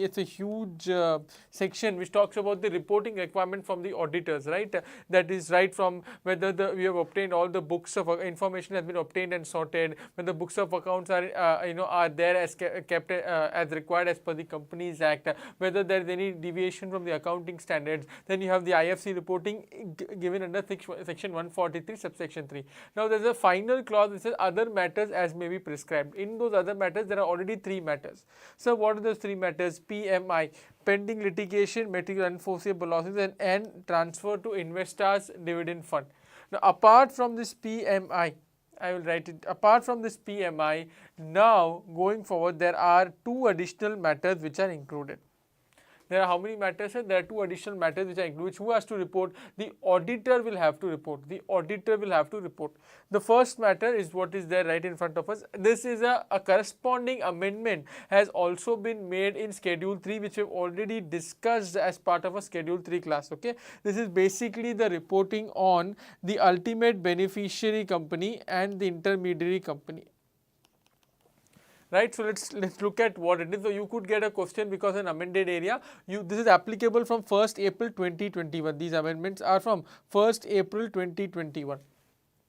It's a huge section which talks about the reporting requirement from the auditors, right? That is right from whether we have obtained all the books of information has been obtained and sorted, when the books of accounts are are there as kept as required as per the Companies Act, whether there is any deviation from the accounting standards. Then you have the IFC reporting given under section 143 subsection 3. Now there is a final clause which says other matters as may be prescribed. In those other matters there are already 3 matters. So what are those 3 matters? PMI, pending litigation, material unforeseeable losses, and transfer to investors dividend fund. Now apart from this PMI, I will write it, apart from this PMI, now going forward there are 2 additional matters which are included. There are how many matters? There are 2 additional matters which are included. Who has to report? The auditor will have to report. The auditor will have to report. The first matter is what is there right in front of us. This is a corresponding amendment has also been made in Schedule 3, which we have already discussed as part of a Schedule 3 class. Okay, this is basically the reporting on the ultimate beneficiary company and the intermediary company. Right, so let's look at what it is. So you could get a question because an amended area. This is applicable from 1st April 2021. These amendments are from 1st April 2021.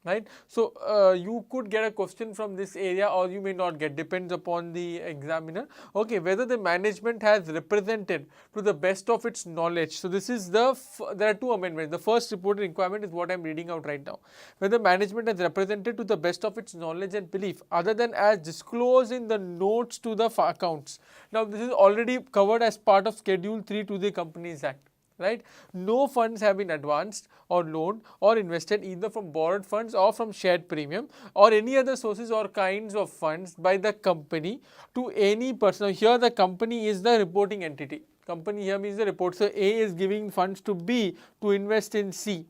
Right. So you could get a question from this area or you may not get, depends upon the examiner. Okay, whether the management has represented to the best of its knowledge. So this is there are 2 amendments. The first reported requirement is what I am reading out right now. Whether management has represented to the best of its knowledge and belief other than as disclosed in the notes to the accounts. Now this is already covered as part of Schedule 3 to the Companies Act. Right, no funds have been advanced or loaned or invested either from borrowed funds or from shared premium or any other sources or kinds of funds by the company to any person. Now, here the company is the reporting entity. Company here means the report. So A is giving funds to B to invest in C.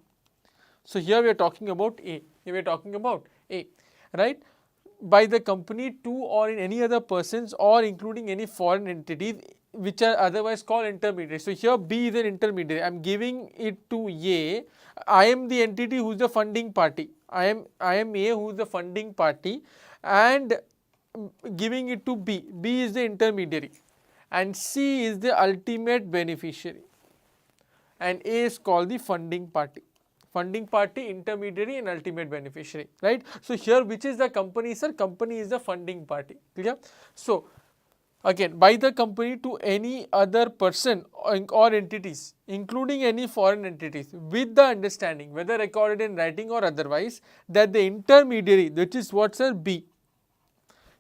So here we are talking about A. Here we are talking about A, right? By the company to or in any other persons or including any foreign entities which are otherwise called intermediaries. So here B is an intermediary. I am giving it to A. I am the entity who is the funding party. I am A who is the funding party and giving it to B. B is the intermediary and C is the ultimate beneficiary and A is called the funding party. Funding party, intermediary and ultimate beneficiary, right. So here which is the company, sir? Company is the funding party, clear. So again, by the company to any other person or entities including any foreign entities with the understanding whether recorded in writing or otherwise that the intermediary, which is what, sir? B,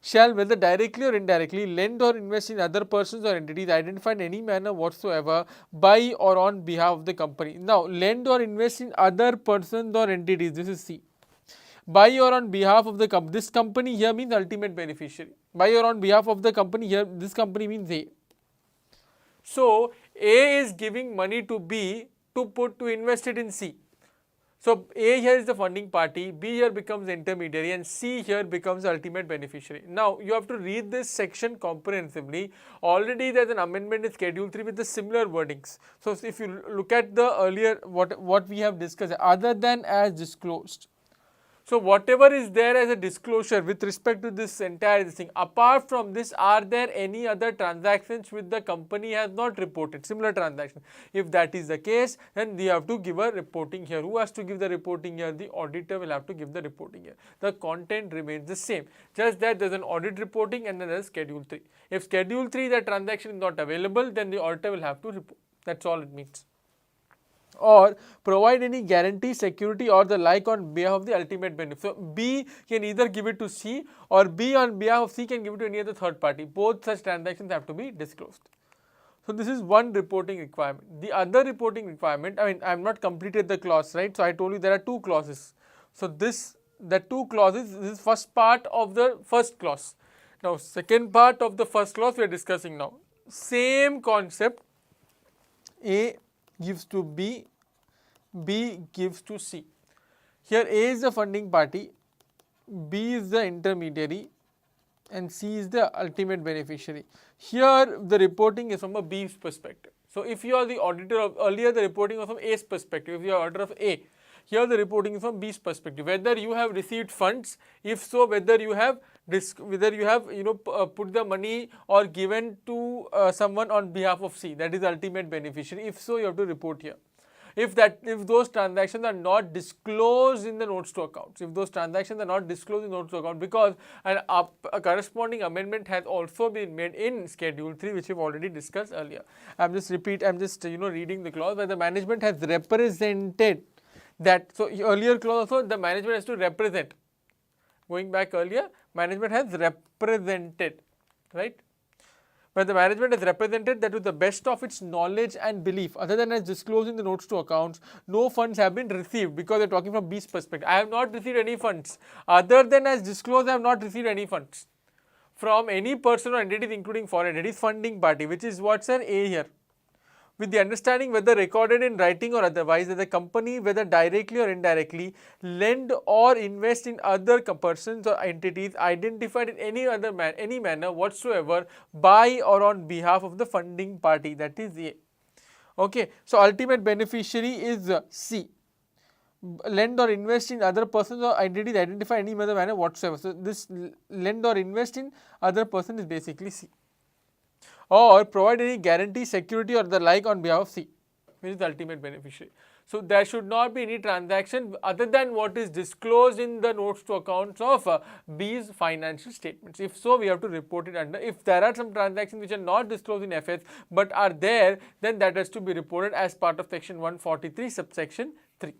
shall whether directly or indirectly lend or invest in other persons or entities identified in any manner whatsoever by or on behalf of the company. Now lend or invest in other persons or entities, this is C. By or on behalf of the company, this company here means ultimate beneficiary. By or on behalf of the company, here this company means A. So A is giving money to B to invest it in C. So A here is the funding party, B here becomes the intermediary and C here becomes the ultimate beneficiary. Now you have to read this section comprehensively. Already there is an amendment in Schedule 3 with the similar wordings. So if you look at the earlier what we have discussed, other than as disclosed. So whatever is there as a disclosure with respect to this entire thing, apart from this, are there any other transactions which the company has not reported, similar transactions? If that is the case, then we have to give a reporting here. Who has to give the reporting here? The auditor will have to give the reporting here. The content remains the same, just that there is an audit reporting and then there is Schedule 3. If Schedule 3 the transaction is not available, then the auditor will have to report. That is all it means. Or provide any guarantee, security or the like on behalf of the ultimate benefit. So B can either give it to C or B on behalf of C can give it to any other third party. Both such transactions have to be disclosed. So this is one reporting requirement. The other reporting requirement, I have not completed the clause, right. So I told you there are 2 clauses. So the 2 clauses, this is first part of the first clause. Now second part of the first clause we are discussing now. Same concept, A gives to B, B gives to C. Here A is the funding party, B is the intermediary and C is the ultimate beneficiary. Here the reporting is from a B's perspective. So if you are the auditor of, earlier the reporting was from A's perspective, if you are auditor of A, here the reporting is from B's perspective, whether you have received funds, if so whether you have whether you have put the money or given to someone on behalf of C, that is the ultimate beneficiary. If so, you have to report here. If those transactions are not disclosed in the notes to accounts, if those transactions are not disclosed in notes to account, because a corresponding amendment has also been made in Schedule 3, which we've already discussed earlier. I'm just reading the clause where the management has represented that. So earlier clause also, the management has to represent. Going back earlier, management has represented, right? When the management has represented that to the best of its knowledge and belief, other than as disclosed in the notes to accounts, no funds have been received, because they are talking from B's perspective. I have not received any funds. Other than as disclosed, I have not received any funds from any person or entities, including foreign entities, funding party, which is what's an A here. With the understanding, whether recorded in writing or otherwise, that the company, whether directly or indirectly, lend or invest in other persons or entities identified in any manner whatsoever by or on behalf of the funding party, that is A. Okay, so ultimate beneficiary is C. Lend or invest in other persons or entities identified in any other manner whatsoever. So this lend or invest in other person is basically C. Or provide any guarantee, security or the like on behalf of C, which is the ultimate beneficiary. So there should not be any transaction other than what is disclosed in the notes to accounts of B's financial statements. If so, we have to report it under. If there are some transactions which are not disclosed in FS but are there, then that has to be reported as part of section 143 subsection 3.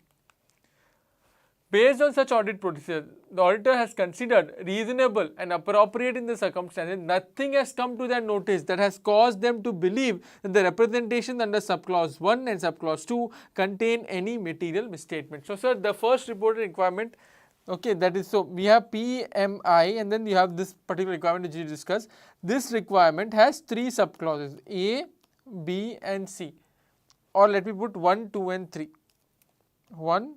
Based on such audit procedure, the auditor has considered reasonable and appropriate in the circumstances. Nothing has come to their notice that has caused them to believe that the representations under subclause 1 and subclause 2 contain any material misstatement. So, sir, the first reported requirement, okay, that is, so we have PMI and then you have this particular requirement which we discussed. This requirement has 3 subclauses, A, B and C, or let me put 1, 2 and 3. 1,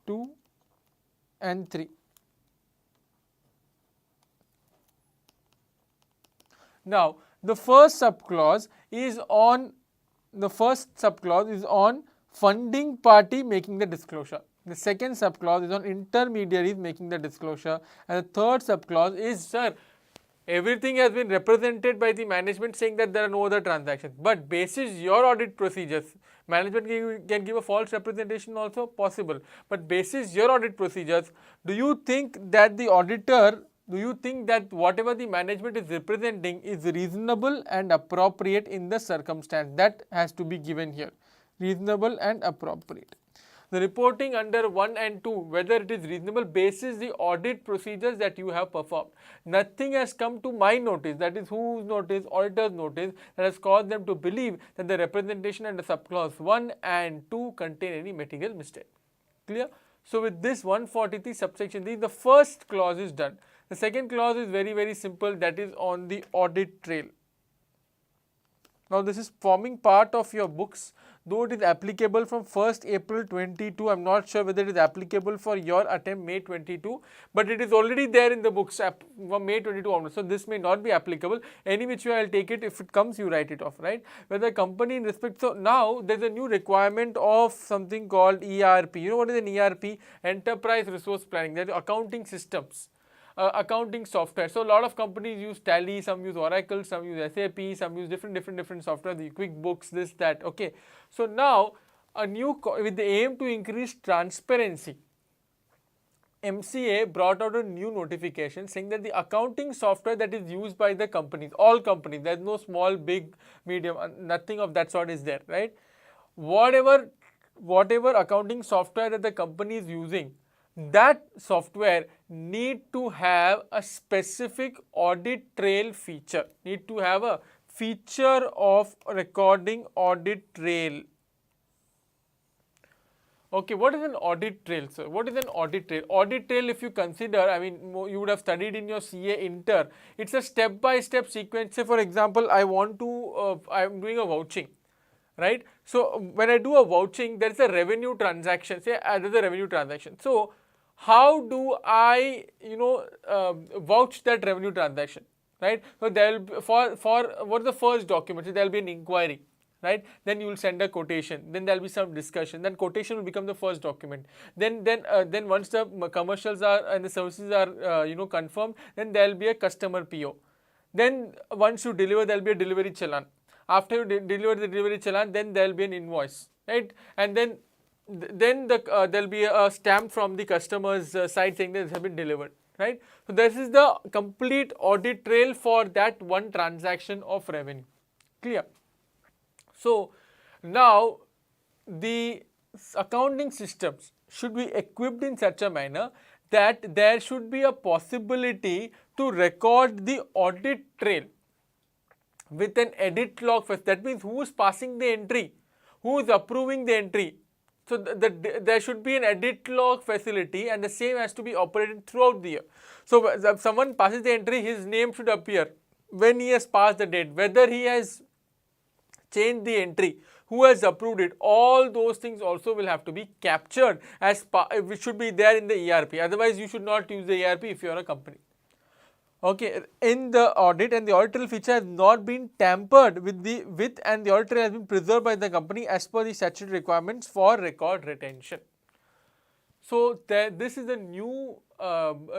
2 and 3. Now, the first subclause is on funding party making the disclosure. The second subclause is on intermediaries making the disclosure, and the third subclause is, sir, everything has been represented by the management saying that there are no other transactions, but basis your audit procedures, management can give a false representation also possible, but basis your audit procedures, do you think that the auditor, do you think that whatever the management is representing is reasonable and appropriate in the circumstance? That has to be given here, reasonable and appropriate. The reporting under 1 and 2, whether it is reasonable basis the audit procedures that you have performed. Nothing has come to my notice, that is whose notice, auditor's notice, that has caused them to believe that the representation under subclause 1 and 2 contain any material mistake. Clear? So with this 143 subsection 3, the first clause is done. The second clause is very, very simple, that is on the audit trail. Now this is forming part of your books, though it is applicable from 1st April 22, I am not sure whether it is applicable for your attempt May 22, but it is already there in the books from May 22 onwards. So this may not be applicable, any which way I will take it, if it comes you write it off, right. Whether company in respect, so now there is a new requirement of something called ERP. You know what is an ERP? Enterprise Resource Planning, that is accounting systems. Accounting software. So a lot of companies use Tally, some use Oracle, some use SAP, some use different software, the QuickBooks, this, that, okay. So now with the aim to increase transparency, MCA brought out a new notification saying that the accounting software that is used by the companies, all companies, there is no small, big, medium, nothing of that sort is there, right. Whatever accounting software that the company is using, that software need to have a specific audit trail feature, need to have a feature of recording audit trail. Okay, what is an audit trail, sir? What is an audit trail? Audit trail, if you consider, I mean, you would have studied in your CA Inter, it's a step-by-step sequence. Say, for example, I am doing a vouching, right? So, when I do a vouching, there is a revenue transaction, say, there is a revenue transaction. So, how do I, vouch that revenue transaction, right? So there will be, for what is the first document? So there will be an inquiry, right? Then you will send a quotation, then there will be some discussion, then quotation will become the first document. Then once the commercials are and the services are confirmed, then there will be a customer PO. Then once you deliver, there will be a delivery challan. After you deliver the delivery challan, then there will be an invoice, right? And then there will be a stamp from the customer's side saying that this has been delivered, right? So this is the complete audit trail for that one transaction of revenue. Clear? So now the accounting systems should be equipped in such a manner that there should be a possibility to record the audit trail with an edit log first. That means who is passing the entry, who is approving the entry. So there should be an edit log facility, and the same has to be operated throughout the year. So if someone passes the entry, his name should appear when he has passed the date, whether he has changed the entry, who has approved it, all those things also will have to be captured as which should be there in the ERP. Otherwise, you should not use the ERP if you are a company. Okay, in the audit, and the audit trail feature has not been tampered with and the audit trail has been preserved by the company as per the statutory requirements for record retention. So this is the new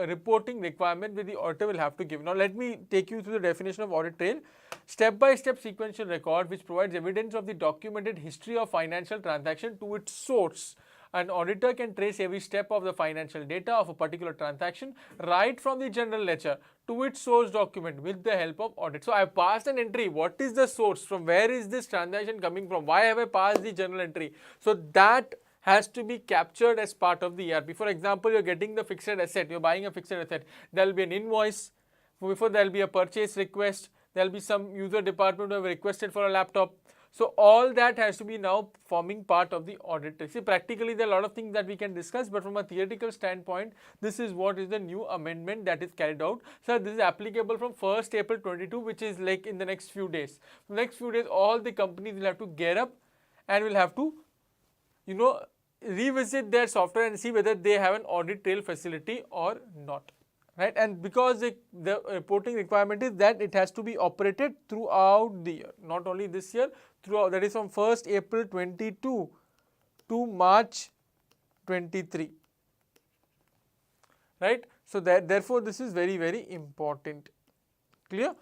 reporting requirement that the auditor will have to give. Now let me take you through the definition of audit trail. Step-by-step sequential record which provides evidence of the documented history of financial transaction to its source. An auditor can trace every step of the financial data of a particular transaction right from the general ledger to its source document with the help of audit. So I have passed an entry. What is the source? From where is this transaction coming from? Why have I passed the journal entry? So that has to be captured as part of the ERP. For example, you are getting the fixed asset, you are buying a fixed asset, there will be an invoice, before there will be a purchase request, there will be some user department who have requested for a laptop. So all that has to be now forming part of the audit trail. See, practically there are a lot of things that we can discuss, but from a theoretical standpoint, this is what is the new amendment that is carried out. So this is applicable from 1st April 22, which is like in the next few days. The next few days, all the companies will have to gear up and will have to revisit their software and see whether they have an audit trail facility or not, right? And because the reporting requirement is that it has to be operated throughout the year, not only this year, throughout, that is from 1st April 22 to March 23, right? So therefore this is very, very important. Clear?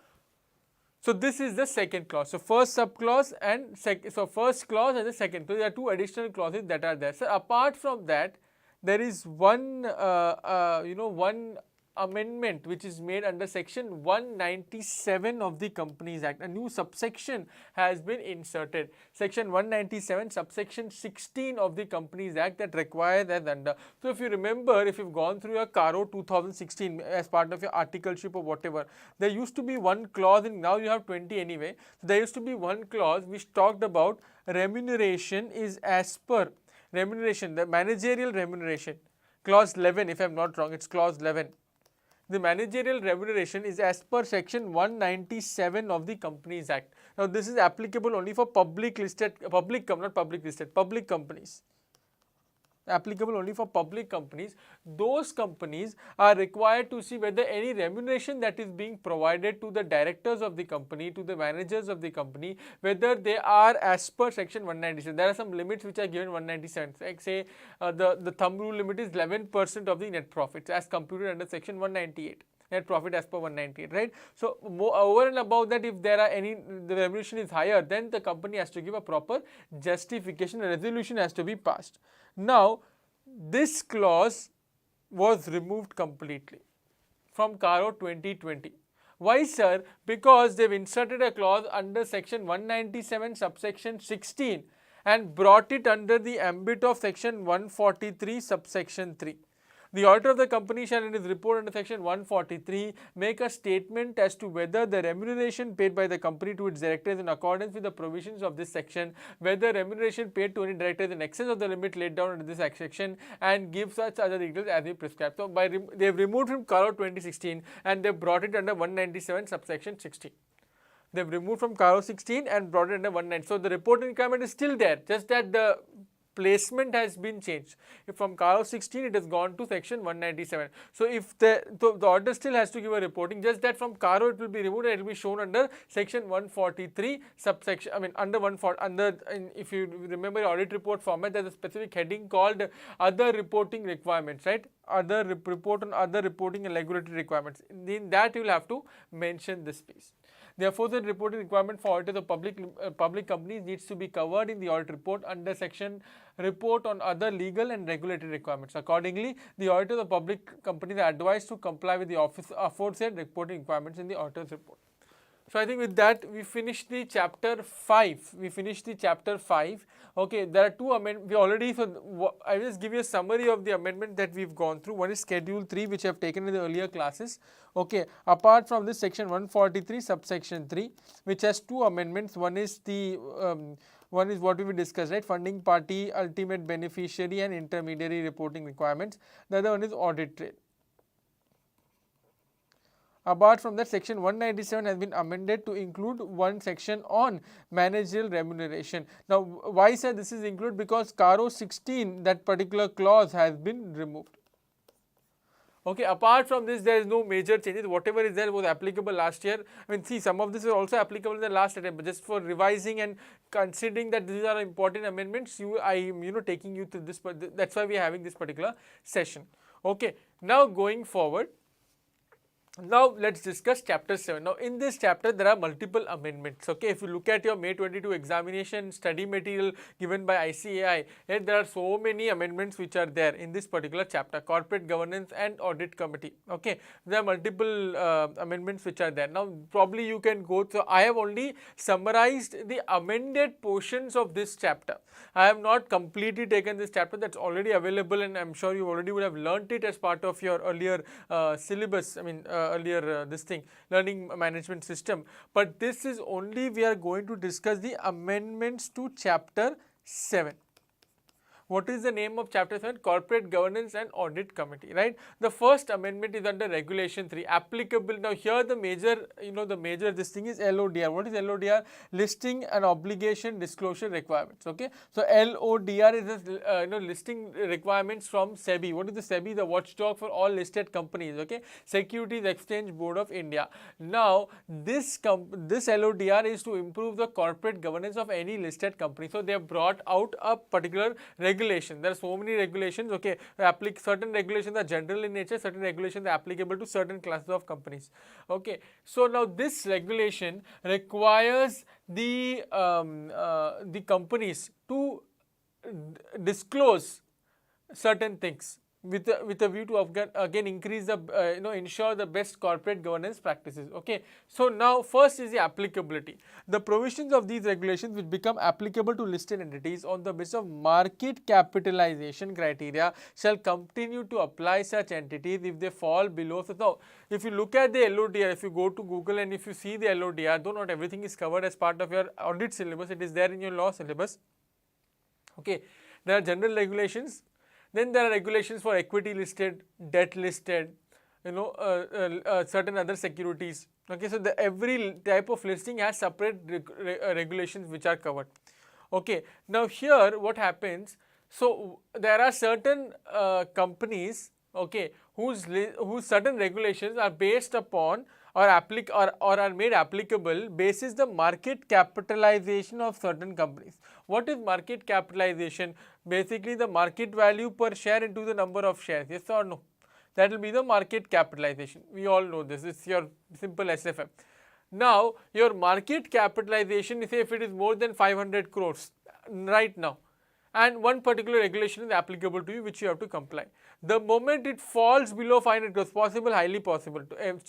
So this is the second clause. So first subclause and first clause and the second. So there are two additional clauses that are there. So apart from that, there is one one amendment which is made under section 197 of the Companies Act. A new subsection has been inserted. Section 197 subsection 16 of the Companies Act that requires as under. So if you remember, if you've gone through your CARO 2016 as part of your articleship or whatever, there used to be one clause, and now you have 20 anyway. So there used to be one clause which talked about remuneration is as per remuneration, the managerial remuneration. Clause 11, if I am not wrong, it's clause 11. The managerial remuneration is as per section 197 of the Companies Act. Now this is applicable only for public companies. Applicable only for public companies. Those companies are required to see whether any remuneration that is being provided to the directors of the company, to the managers of the company, whether they are as per section 197. There are some limits which are given 197. Like say the thumb rule limit is 11% of the net profits as computed under section 198. Net profit as per 198, right? So over and above that, if there are the remuneration is higher, then the company has to give a proper justification. A resolution has to be passed. Now, this clause was removed completely from CARO 2020. Why, sir? Because they've inserted a clause under section 197 subsection 16 and brought it under the ambit of section 143 subsection 3. The auditor of the company shall in his report under section 143 make a statement as to whether the remuneration paid by the company to its directors in accordance with the provisions of this section, whether remuneration paid to any director is in excess of the limit laid down under this section, and give such other details as we prescribe. So they have removed from CARO 2016 and they brought it under 197 subsection 16. They have removed from CARO 16 and brought it under 197. So the reporting requirement is still there, just that the placement has been changed. If from CARO 16 it has gone to section 197. So if the auditor still has to give a reporting, just that from CARO it will be removed and it will be shown under section 143 subsection, I mean under 140, if you remember your audit report format, there is a specific heading called other reporting requirements, right? Other report on other reporting and regulatory requirements. In that you will have to mention this piece. Therefore, the reporting requirement for audit of public companies needs to be covered in the audit report under section report on other legal and regulatory requirements. Accordingly, the auditors of public companies are advised to comply with the aforesaid reporting requirements in the auditor's report. So I think with that we finished the chapter 5. Okay, there are two amendments. We already, so I will just give you a summary of the amendment that we've gone through. One is Schedule 3, which I have taken in the earlier classes. Okay, apart from this, section 143 subsection 3, which has two amendments. One is the one is what we will discuss, right? Funding party, ultimate beneficiary and intermediary reporting requirements. The other one is audit trail. Apart from that, section 197 has been amended to include one section on managerial remuneration. Now, why sir this is included? Because CARO 16, that particular clause has been removed. Okay, apart from this, there is no major changes. Whatever is there was applicable last year. I mean, see, some of this is also applicable in the last attempt, but just for revising and considering that these are important amendments, I am taking you through this. That's why we are having this particular session. Okay, now going forward. Now let's discuss chapter 7. Now in this chapter there are multiple amendments. Okay, if you look at your May 22 examination study material given by ICAI, there are so many amendments which are there in this particular chapter, corporate governance and audit committee. Okay, there are multiple amendments which are there. Now probably you can go through. I have only summarized the amended portions of this chapter. I have not completely taken this chapter, that's already available, and I am sure you already would have learnt it as part of your earlier syllabus. I mean earlier this thing, learning management system, but this is only we are going to discuss the amendments to chapter 7. What is the name of chapter 7? Corporate Governance and Audit Committee, right? The first amendment is under Regulation 3, applicable. Now here the major, this thing is LODR. What is LODR? Listing and Obligation Disclosure Requirements, okay? So LODR is the listing requirements from SEBI. What is the SEBI? The watchdog for all listed companies, okay? Securities Exchange Board of India. Now this LODR is to improve the corporate governance of any listed company. So they have brought out a particular regulation. There are so many regulations, okay? Certain regulations are general in nature, certain regulations are applicable to certain classes of companies, okay? So now this regulation requires the companies to disclose certain things with a view to again increase the ensure the best corporate governance practices, okay? So now first is the applicability. The provisions of these regulations which become applicable to listed entities on the basis of market capitalization criteria shall continue to apply such entities if they fall below. So now if you look at the LODR, if you go to Google and if you see the LODR, though not everything is covered as part of your audit syllabus, it is there in your law syllabus, okay? There are general regulations. Then there are regulations for equity listed, debt listed, certain other securities. Okay, so every type of listing has separate regulations which are covered. Okay, now here what happens? So there are certain companies, okay, whose certain regulations are based upon or are made applicable basis the market capitalization of certain companies. What is market capitalization? Basically the market value per share into the number of shares, yes or no? That will be the market capitalization. We all know this, it's your simple SFM. Now your market capitalization, say if it is more than 500 crores right now, and one particular regulation is applicable to you which you have to comply. The moment it falls below 500 crores, possible, highly possible,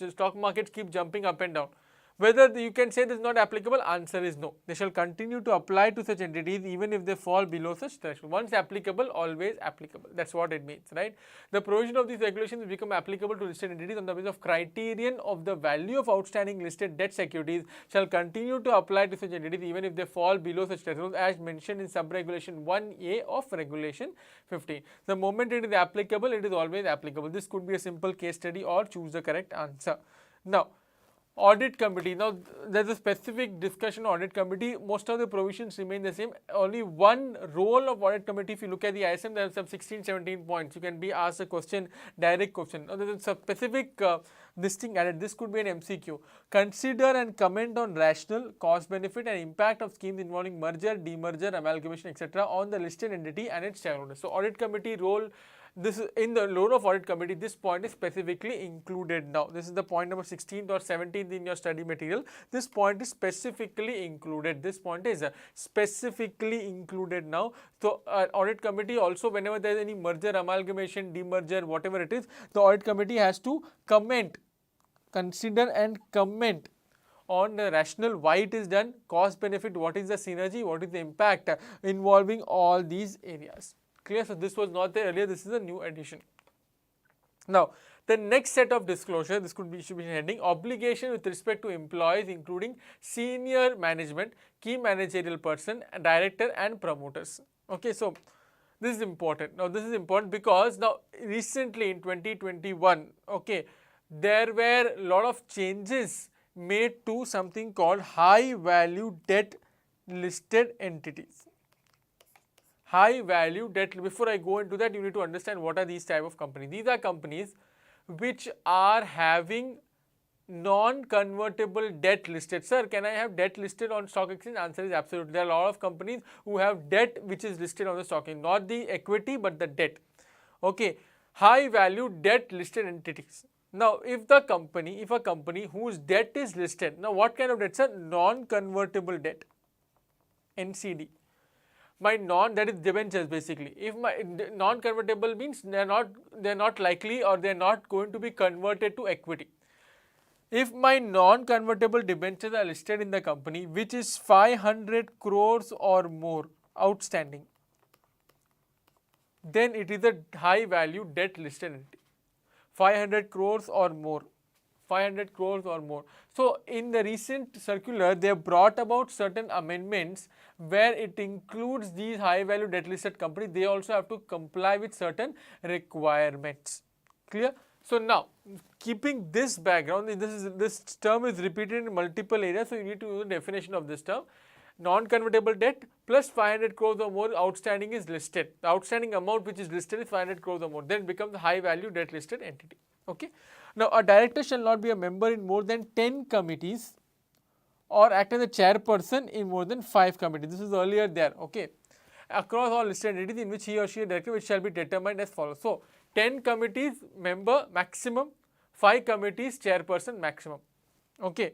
stock markets keep jumping up and down. Whether you can say this is not applicable, answer is no. They shall continue to apply to such entities even if they fall below such threshold. Once applicable, always applicable. That's what it means, right? The provision of these regulations become applicable to listed entities on the basis of criterion of the value of outstanding listed debt securities shall continue to apply to such entities even if they fall below such threshold as mentioned in sub-regulation 1A of regulation 15. The moment it is applicable, it is always applicable. This could be a simple case study or choose the correct answer. Now, Audit committee. Now, there's a specific discussion on audit committee. Most of the provisions remain the same. Only one role of audit committee, if you look at the ISM, there are some 16, 17 points. You can be asked a question, direct question. Now, there's a specific this thing added. This could be an MCQ. Consider and comment on rationale, cost benefit and impact of schemes involving merger, demerger, amalgamation, etc. on the listed entity and its shareholders. So, audit committee role. This is in the role of audit committee, this point is specifically included now. This is the point number 16th or 17th in your study material. This point is specifically included. This point is specifically included now. So, audit committee also, whenever there is any merger, amalgamation, demerger, whatever it is, the audit committee has to comment, consider and comment on the rationale why it is done, cost benefit, what is the synergy, what is the impact involving all these areas. Clear? So, this was not there earlier, this is a new addition. Now, the next set of disclosure, this should be heading obligation with respect to employees including senior management, key managerial person, director and promoters. Okay, so this is important. Now, this is important because now recently in 2021, okay, there were a lot of changes made to something called high value debt listed entities. High value debt. Before I go into that, you need to understand what are these type of companies. These are companies which are having non-convertible debt listed. Sir, can I have debt listed on stock exchange? Answer is absolutely. There are a lot of companies who have debt which is listed on the stock exchange, not the equity but the debt. Okay, high value debt listed entities. Now, if a company whose debt is listed, now what kind of debt, sir? Non-convertible debt, NCD. That is debentures basically. If my non-convertible means they are not likely or they are not going to be converted to equity. If my non-convertible debentures are listed in the company which is 500 crores or more outstanding, then it is a high value debt listed entity. 500 crores or more. 500 crores or more. So, in the recent circular, they have brought about certain amendments where it includes these high value debt listed companies. They also have to comply with certain requirements. Clear? So, now keeping this background, this term is repeated in multiple areas. So, you need to use the definition of this term. Non-convertible debt plus 500 crores or more outstanding is listed. The outstanding amount which is listed is 500 crores or more. Then it becomes the high value debt listed entity. Okay. Now, a director shall not be a member in more than 10 committees or act as a chairperson in more than 5 committees. This is earlier there. Okay. Across all listed entities in which he or she is director, which shall be determined as follows. So, 10 committees member maximum, 5 committees chairperson maximum. Okay.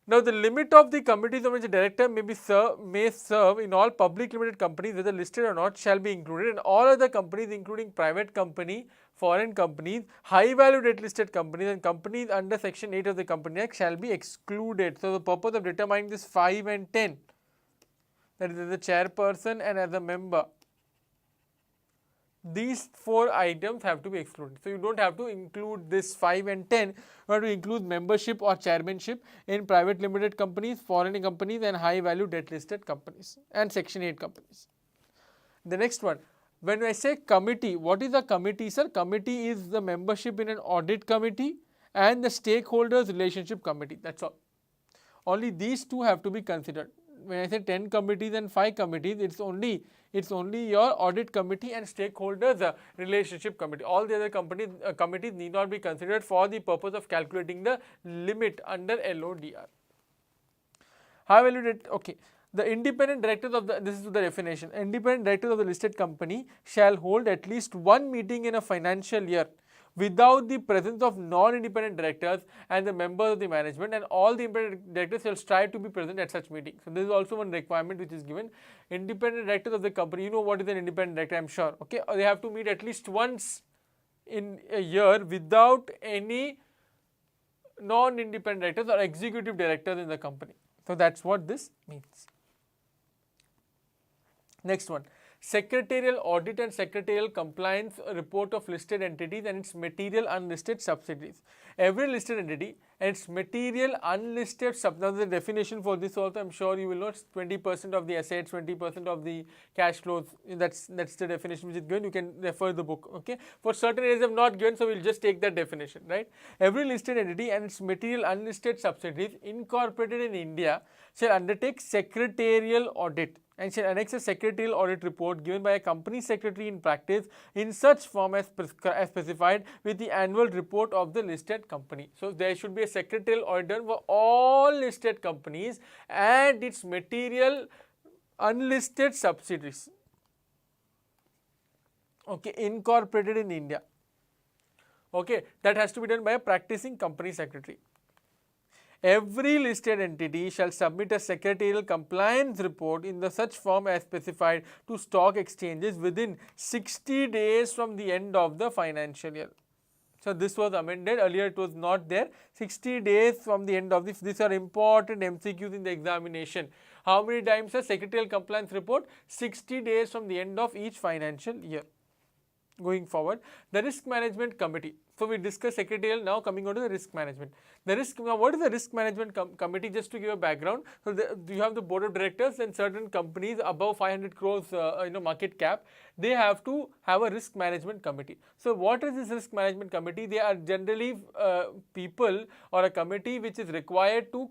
Now, the limit of the committees of which a director may serve in all public limited companies, whether listed or not, shall be included, and all other companies including private company, foreign companies, high value debt listed companies and companies under section 8 of the Company Act shall be excluded. So, the purpose of determining this 5 and 10, that is as a chairperson and as a member, these 4 items have to be excluded. So, you do not have to include this 5 and 10, you have to include membership or chairmanship in private limited companies, foreign companies and high value debt listed companies and section 8 companies. The next one, when I say committee, what is a committee, sir? Committee is the membership in an audit committee and the stakeholders relationship committee, that is all. Only these 2 have to be considered. When I say 10 committees and 5 committees, it's only your audit committee and stakeholders relationship committee. All the other committees need not be considered for the purpose of calculating the limit under LODR. High value debt, okay. The independent directors of this is the definition, independent directors of the listed company shall hold at least 1 meeting in a financial year without the presence of non-independent directors and the members of the management, and all the independent directors shall strive to be present at such meetings. So, this is also one requirement which is given. Independent directors of the company, you know what is an independent director, I am sure. Okay, they have to meet at least once in a year without any non-independent directors or executive directors in the company. So, that is what this means. Next one, secretarial audit and secretarial compliance report of listed entities and its material unlisted subsidiaries. Every listed entity and its material unlisted now the definition for this also, I am sure you will know, 20% of the assets, 20% of the cash flows. That's the definition which is given. You can refer the book. Okay, for certain areas I have not given, so we will just take that definition, right? Every listed entity and its material unlisted subsidiaries incorporated in India shall undertake secretarial audit and shall annex a secretarial audit report given by a company secretary in practice in such form as specified with the annual report of the listed company. So, there should be a secretarial audit done for all listed companies and its material unlisted subsidiaries, okay, incorporated in India. Okay, that has to be done by a practicing company secretary. Every listed entity shall submit a secretarial compliance report in the such form as specified to stock exchanges within 60 days from the end of the financial year. So, this was amended. Earlier it was not there. 60 days from the end of this. These are important MCQs in the examination. How many times a secretarial compliance report? 60 days from the end of each financial year. Going forward, the risk management committee. So, we discussed secretarial, now coming on to the risk management. Now what is the risk management committee? Just to give a background. So, you have the board of directors and certain companies above 500 crores market cap, they have to have a risk management committee. So, what is this risk management committee? They are generally people or a committee which is required to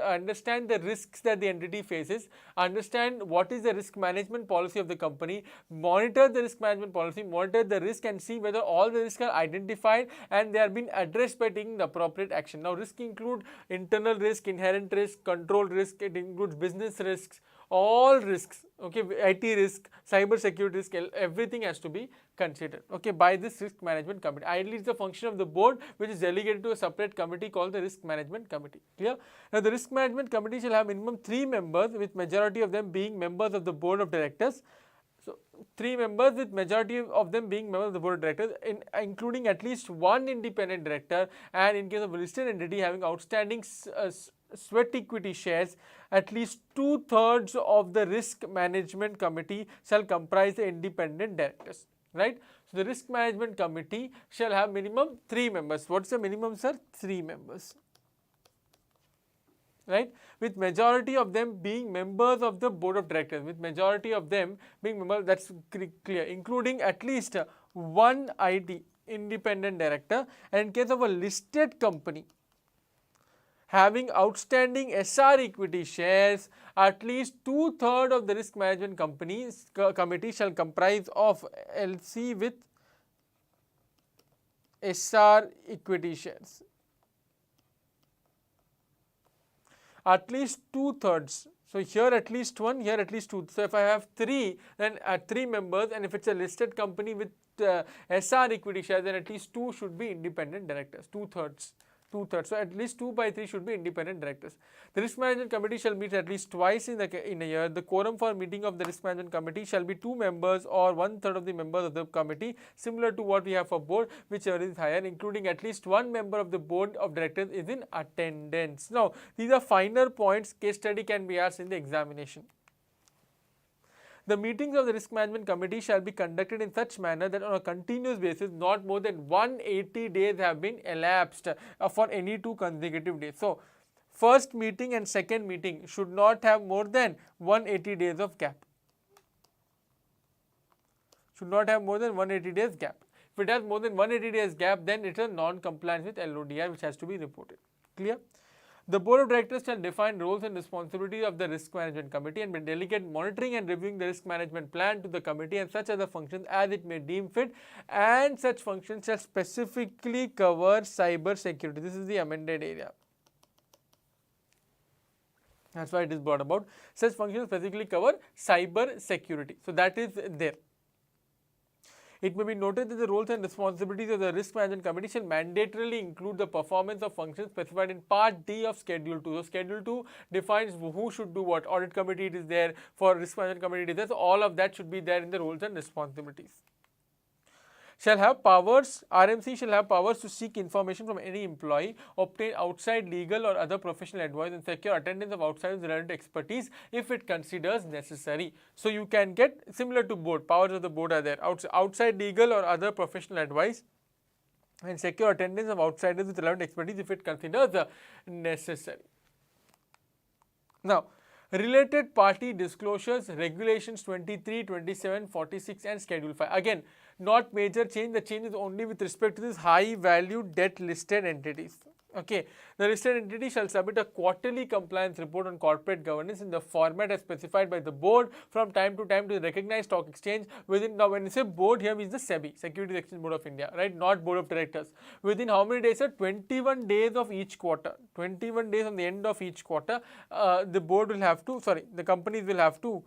understand the risks that the entity faces, understand what is the risk management policy of the company, monitor the risk management policy, monitor the risk and see whether all the risks are identified and they are being addressed by taking the appropriate action. Now, risk include internal risk, inherent risk, control risk, it includes business risks, all risks, okay, IT risk, cyber security risk, everything has to be considered, okay, by this risk management committee. Ideally, it's the function of the board which is delegated to a separate committee called the risk management committee. Clear? Now, the risk management committee shall have minimum 3 members with majority of them being members of the board of directors. So, 3 members with majority of them being members of the board of directors, including at least 1 independent director, and in case of a listed entity having outstanding sweat equity shares, at least 2/3 of the risk management committee shall comprise the independent directors, right? So, the risk management committee shall have minimum 3 members. What is the minimum, sir? 3 members, right, with majority of them being members of the board of directors, with majority of them being members, that is clear, including at least 1 ID independent director, and in case of a listed company having outstanding SR equity shares, at least 2/3 of the risk management committee shall comprise of LC with SR equity shares. At least 2/3. So, here at least 1, here at least 2. So, if I have 3, then at 3 members, and if it is a listed company with SR equity shares, then at least 2 should be independent directors, 2/3. So, at least 2/3 should be independent directors. The risk management committee shall meet at least twice in a year. The quorum for meeting of the risk management committee shall be 2 members or 1/3 of the members of the committee, similar to what we have for board, whichever is higher, including at least 1 member of the board of directors is in attendance. Now, these are finer points. Case study can be asked in the examination. The meetings of the risk management committee shall be conducted in such manner that on a continuous basis not more than 180 days have been elapsed for any 2 consecutive days. So, first meeting and second meeting should not have more than 180 days of gap. Should not have more than 180 days gap. If it has more than 180 days gap, then it is a non-compliance with LODR which has to be reported. Clear? The board of directors shall define roles and responsibilities of the risk management committee and may delegate monitoring and reviewing the risk management plan to the committee and such other functions as it may deem fit, and such functions shall specifically cover cyber security. This is the amended area. That is why it is brought about. Such functions specifically cover cyber security. So, that is there. It may be noted that the roles and responsibilities of the risk management committee shall mandatorily include the performance of functions specified in part D of schedule 2. So, schedule 2 defines who should do what. Audit committee it is there, for risk management committee it is there. So, all of that should be there in the roles and responsibilities. shall have powers, RMC shall have powers to seek information from any employee, obtain outside legal or other professional advice and secure attendance of outside relevant expertise if it considers necessary. So you can get similar to board, powers of the board are there, outside legal or other professional advice and secure attendance of outsiders with relevant expertise if it considers necessary. Now, related party disclosures, regulations 23, 27, 46 and schedule 5. Again, not major change, the change is only with respect to this high value debt listed entities. Okay, the listed entity shall submit a quarterly compliance report on corporate governance in the format as specified by the board from time to time to the recognized stock exchange within, now when you say board here means the SEBI, Securities Exchange Board of India, right, not board of directors. Within how many days, sir? 21 days of each quarter, 21 days on the end of each quarter, the board will have to, sorry, the companies will have to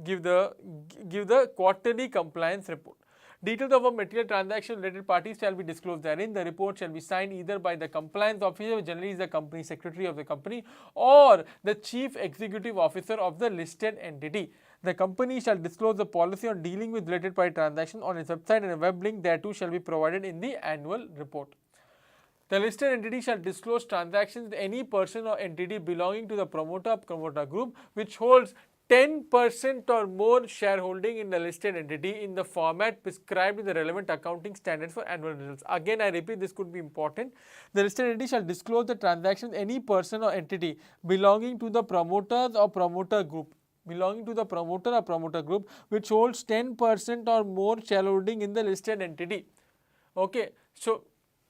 give the quarterly compliance report. Details of a material transaction related parties shall be disclosed therein. The report shall be signed either by the compliance officer, which generally is the company secretary of the company, or the chief executive officer of the listed entity. The company shall disclose the policy on dealing with related party transactions on its website, and a web link thereto shall be provided in the annual report. The listed entity shall disclose transactions with any person or entity belonging to the promoter group which holds 10% or more shareholding in the listed entity in the format prescribed in the relevant accounting standards for annual results. Again, I repeat, this could be important. The listed entity shall disclose the transactions with any person or entity belonging to the promoters or promoter group which holds 10% or more shareholding in the listed entity. Okay, so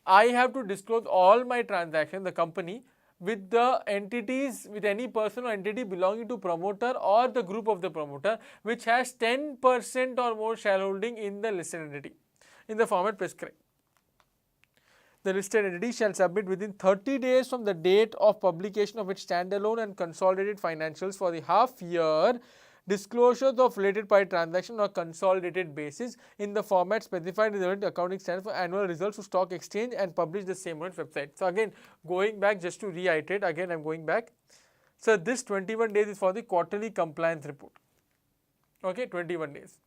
I have to disclose all my transactions, the company, with the entities, with any person or entity belonging to promoter or the group of the promoter which has 10% or more shareholding in the listed entity in the format prescribed. The listed entity shall submit within 30 days from the date of publication of its standalone and consolidated financials for the half year disclosures of related party transaction on a consolidated basis in the format specified in the accounting standards for annual results to stock exchange and publish the same on its website. So again, going back, just to reiterate, again I am going back. So this 21 days is for the quarterly compliance report. Okay, 21 days.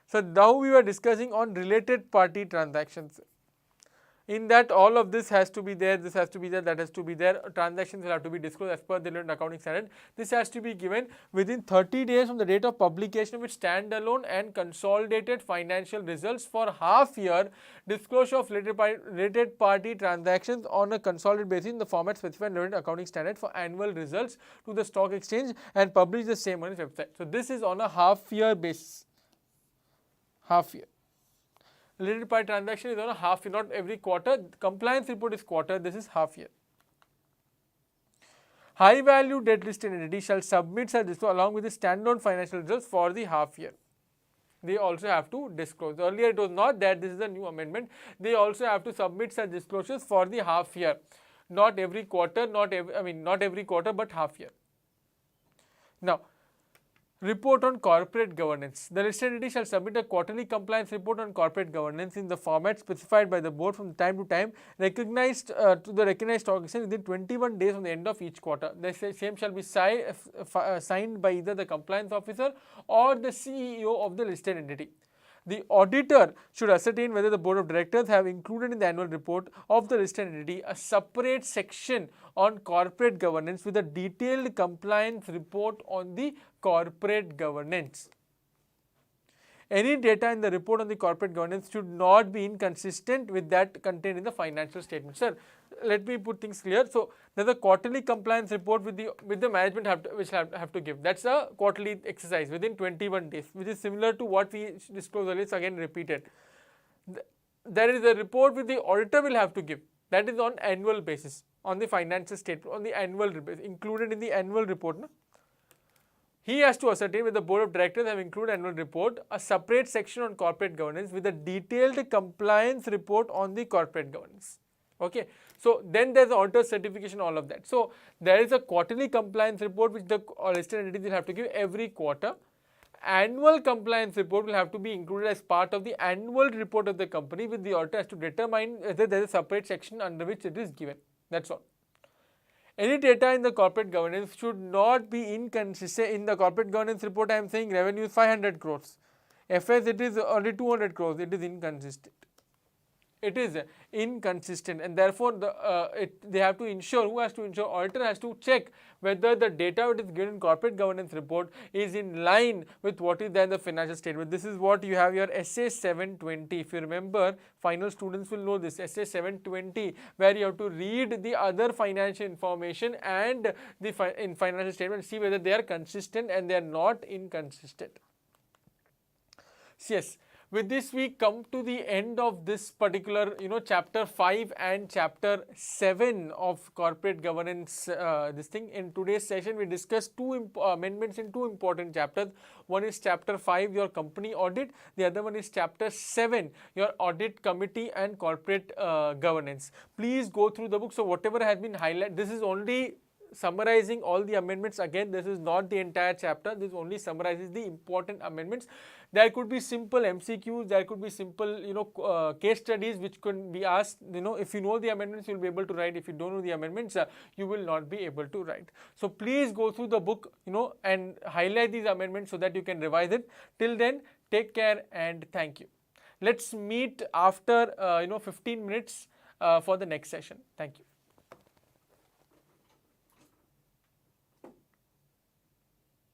So now we were discussing on related party transactions. In that, all of this has to be there, this has to be there, that has to be there. Transactions will have to be disclosed as per the relevant accounting standard. This has to be given within 30 days from the date of publication of its standalone and consolidated financial results for half year. Disclosure of related party transactions on a consolidated basis in the format specified in the relevant accounting standard for annual results to the stock exchange and publish the same on its website. So this is on a half year basis. Half year. Related party transaction is on a half year, not every quarter. Compliance report is quarter, this is half year. High value debt listed entity shall submit such disclosure along with the standalone financial results for the half year. They also have to disclose. Earlier it was not that, this is a new amendment. They also have to submit such disclosures for the half year. Not every quarter, not every quarter, but half year. Now, report on corporate governance. The listed entity shall submit a quarterly compliance report on corporate governance in the format specified by the board from time to time, recognized to the recognized stock exchange within 21 days from the end of each quarter. The same shall be signed by either the compliance officer or the CEO of the listed entity. The auditor should ascertain whether the board of directors have included in the annual report of the listed entity a separate section on corporate governance with a detailed compliance report on the corporate governance. Any data in the report on the corporate governance should not be inconsistent with that contained in the financial statement. Sir, let me put things clear. So, there is a quarterly compliance report with the management which have to give. That is a quarterly exercise within 21 days, which is similar to what we disclosed earlier. It's again repeated. There is a report which the auditor will have to give. That is on annual basis, on the financial statement, on the annual basis, included in the annual report. No? He has to ascertain whether the board of directors have included annual report, a separate section on corporate governance with a detailed compliance report on the corporate governance. Okay. So, then there is the auditor certification, all of that. So, there is a quarterly compliance report which the listed entities will have to give every quarter. Annual compliance report will have to be included as part of the annual report of the company, with the auditor has to determine whether there is a separate section under which it is given. That is all. Any data in the corporate governance should not be inconsistent. In the corporate governance report, I am saying revenue is 500 crores. FS, it is only 200 crores. It is inconsistent. it is inconsistent, and therefore they have to ensure, who has to ensure, auditor has to check whether the data which is given in corporate governance report is in line with what is there in the financial statement. This is what you have your SA 720. If you remember, final students will know this SA 720, where you have to read the other financial information and the in financial statement, see whether they are consistent and they are not inconsistent. Yes. With this, we come to the end of this particular, chapter 5 and chapter 7 of corporate governance. This thing, in today's session, we discussed two amendments in two important chapters. One is chapter 5, your company audit. The other one is chapter 7, your audit committee and corporate governance. Please go through the book. So whatever has been highlighted, this is only summarizing all the amendments. Again, this is not the entire chapter. This only summarizes the important amendments. There could be simple MCQs, there could be simple, case studies which could be asked. If you know the amendments, you'll be able to write. If you don't know the amendments, you will not be able to write. So please go through the book, and highlight these amendments so that you can revise it. Till then, take care and thank you. Let's meet after 15 minutes for the next session. Thank you.